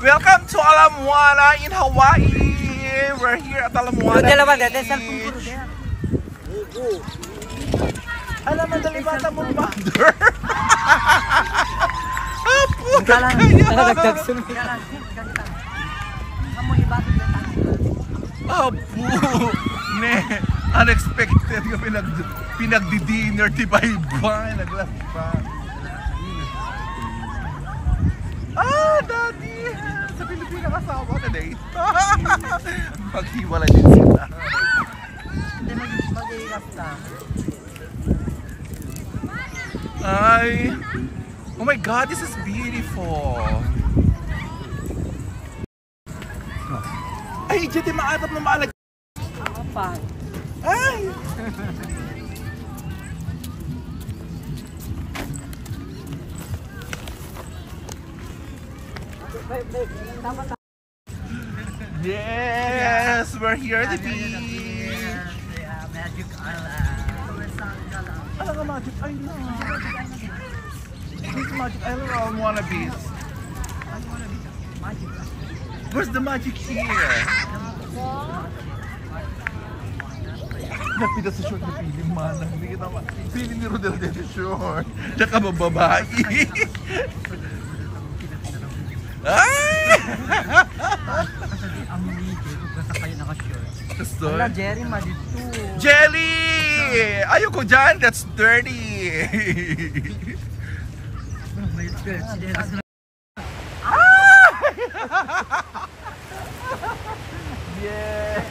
Welcome to Ala Moana in Hawaii. We're here at Ala Moana. Alam mo, dali bata mo, mother. Apo, kaya. Apo, ne, unexpected nga pinagdi-dinner, diba iba, naglas pa. Daddy! Sa Pilipina kasama na date. Maghiwalay din sila. Hindi mag-iigas na. Ay! Oh my God, this is beautiful! Ay, dyan din maatap na maalag. Apa? Ay! Yes, we're here at the beach. Magic Island. Ano nga Magic Island? This is Magic Island or Moana Beach? Where's the magic here? Napita sa short na pili man. Hindi kita ma. Pili ni Rodel de short. Tsaka bababae. Ay! Ang hindi ko basta kayo naka-short. Gusto? Wala, Jerry, madito. Jelly! Ayoko dyan, that's dirty! Yes!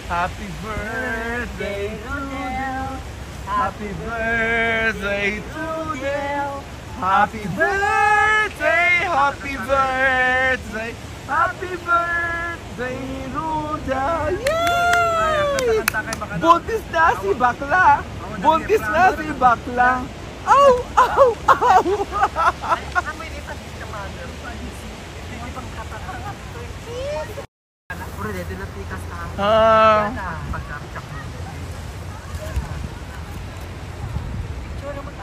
Happy birthday to Del! Happy birthday to Del! Happy birthday! Happy birthday! Happy birthday, Ruda! Yay! Buntis na si bakla! Buntis na si bakla! Aw! Aw! Aw! Puro dito na tikas na. Pagkakachak mo. Picture naman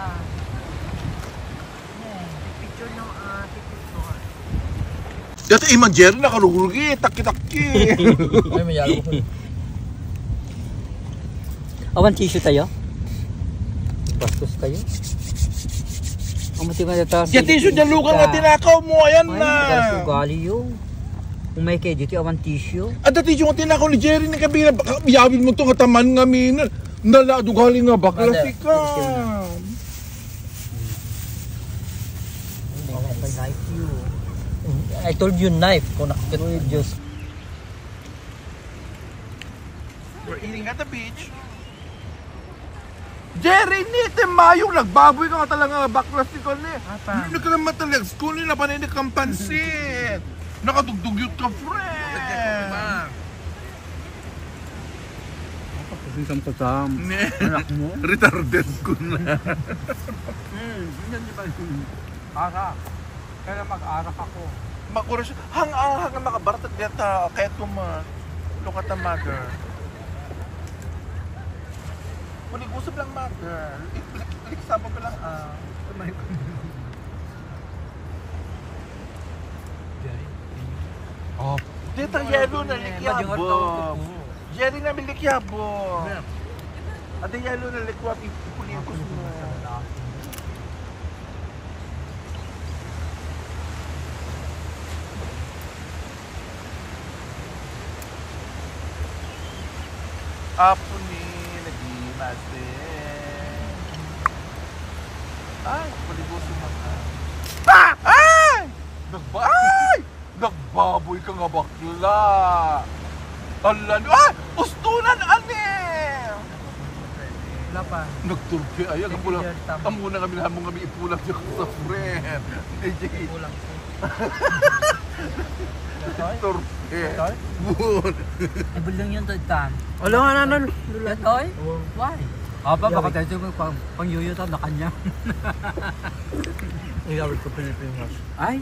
picture ng TikTok. Dito imang Jerry nakarurugi, taki-taki. Ay, mayalo ko. Awan tissue tayo? Bastos kayo? Ang matiba na ito. Yung tissue dyan luka nga tinakaw mo, ayan na. Ay, sugali yun. Kung may kayo dito, awan tissue. At dati yung tinakaw ni Jerry na kabila, yawin mo itong kataman nga mina. Naladugali nga bakla si ka. I told you knife. Kung nakakita mo yung Diyos. We're eating at the beach. Jerry, nite mayong nagbaboy ka nga talaga bakla si ka ni. Hindi ka naman talaga. School nila pa na hindi kang pansin. Nakadugdugyot ka, friend. Isang kasam. Anak mo? Retarded ko na. Hindi ba yung ara? Kaya mag-arak ako. Makuras. Hang makabartat dito. Kaya tuma. Look at the mother. Ulig-usap lang mother. Iksapa pa lang. Oh. Dito yellow na likyabo. Jerry na milikyabo. At yellow na likwap ipulikos mo. Apo ni nagimase. Ay, palibusin mo ka. Ay! Nagbaboy ka nga bakla. Ala, ay! Ustunan, ane! Wala pa. Nagturke, ay, ang muna kami naman kami ipulang siya sa friend. Ipulang siya. Nagturke. Bun. Ibul lang yun, Tan. Wala nga na, Latoy? Why? Apa, baka tayo pang-yuyutan na kanya. Iyawit ko Pilipinas. Ay?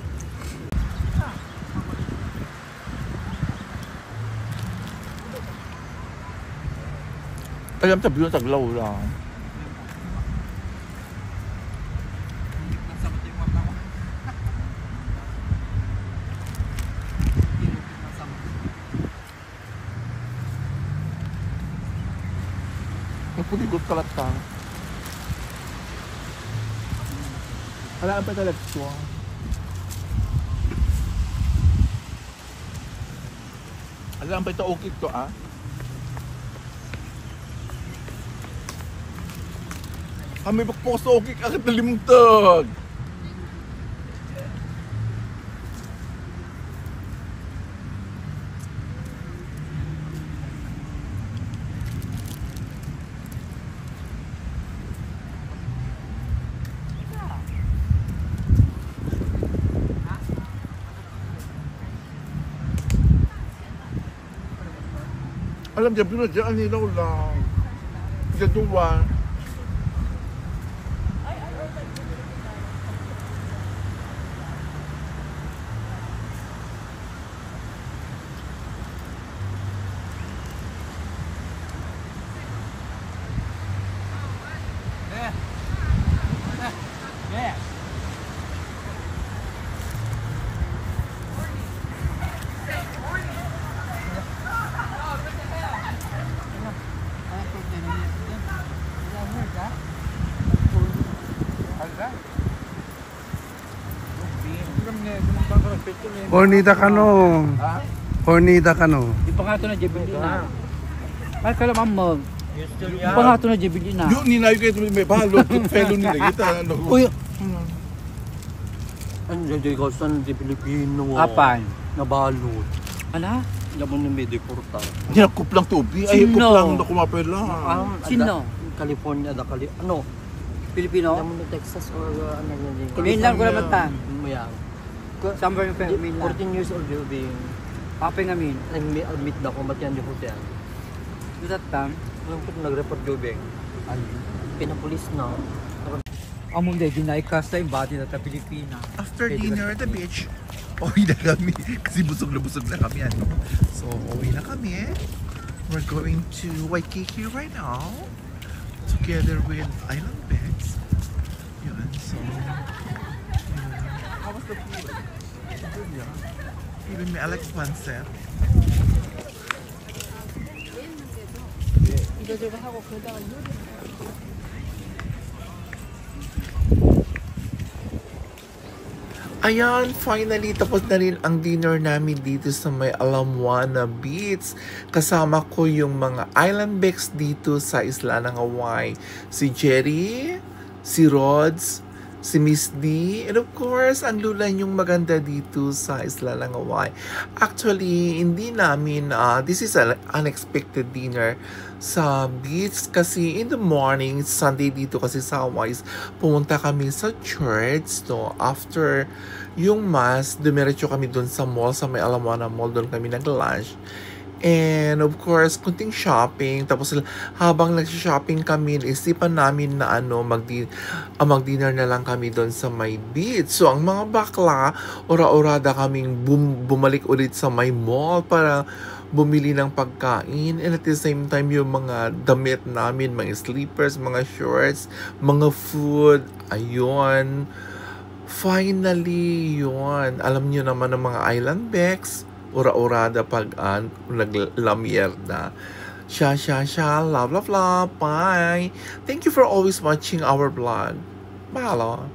Alam tabi yung taglaw lang. ikot-ikot kalata. Alaan pa talaga ito. Alaan pa ito okay ito ah. May bakpok sa okay kakit nalimtag. Alam niya, binadyan nila lang. Gaduwa. Hornida ka no. Hornida ka no. Di pa nga ito na Jebelina. Ay, kalaman mo. Di pa nga ito na Jebelina. Yung ninayo kayo may balot. Yung fellow nila kita. Uy! Ano dyan ikaw saan di Pilipino? Apan? Nabalot. Ano? Laman na may deporta. Hindi na kuplang tubig. Ay, Sino? kuplang na kumapela. Sino? California, ano? Pilipino? Laman na Texas or ano yun. Mainland ko naman tan. Mayang. Somewhere in mainland. 14 years old you'll be. Papeng amin. Nag-admit na ako, ba't yan yung hotel? That time? Nag-report Jobeng. Pinapulis na. Among de, ginaikas na yung body na ta Pilipina. After dinner at the beach, uwi na kami. Kasi busog na kami. Ano? So, uwi na kami. We're going to Waikiki right now. Together with Island Beds. Yun, so... How was the food? Good, yeah. Even me, I like pancit. Ayan, finally, tapos na rin ang dinner namin dito sa may Alamoana Beach. Kasama ko yung mga island backs dito sa isla ng Hawaii. Si Jerry, si Rods, si Miss D, and of course, ang lula yung maganda dito sa isla ng Hawaii. Actually, hindi namin, this is an unexpected dinner sa beach kasi in the morning, Sunday dito kasi sa Hawaii, pumunta kami sa church, no? After yung mass, dumiretso kami doon sa mall, sa may Alamoana Mall, doon kami nag-lunch. And of course, kunting shopping. Tapos habang nag-shopping kami, isipan namin na mag-dinner na lang kami doon sa may beach. So ang mga bakla, ora-orada kaming bumalik ulit sa may mall para bumili ng pagkain. And at the same time, yung mga damit namin, mga slippers, mga shorts, mga food, ayun. Finally, yun. Alam niyo naman ng mga island bags, ora-orada pag naglamyer na. Sha, love, bye. Thank you for always watching our vlog. Mahalo.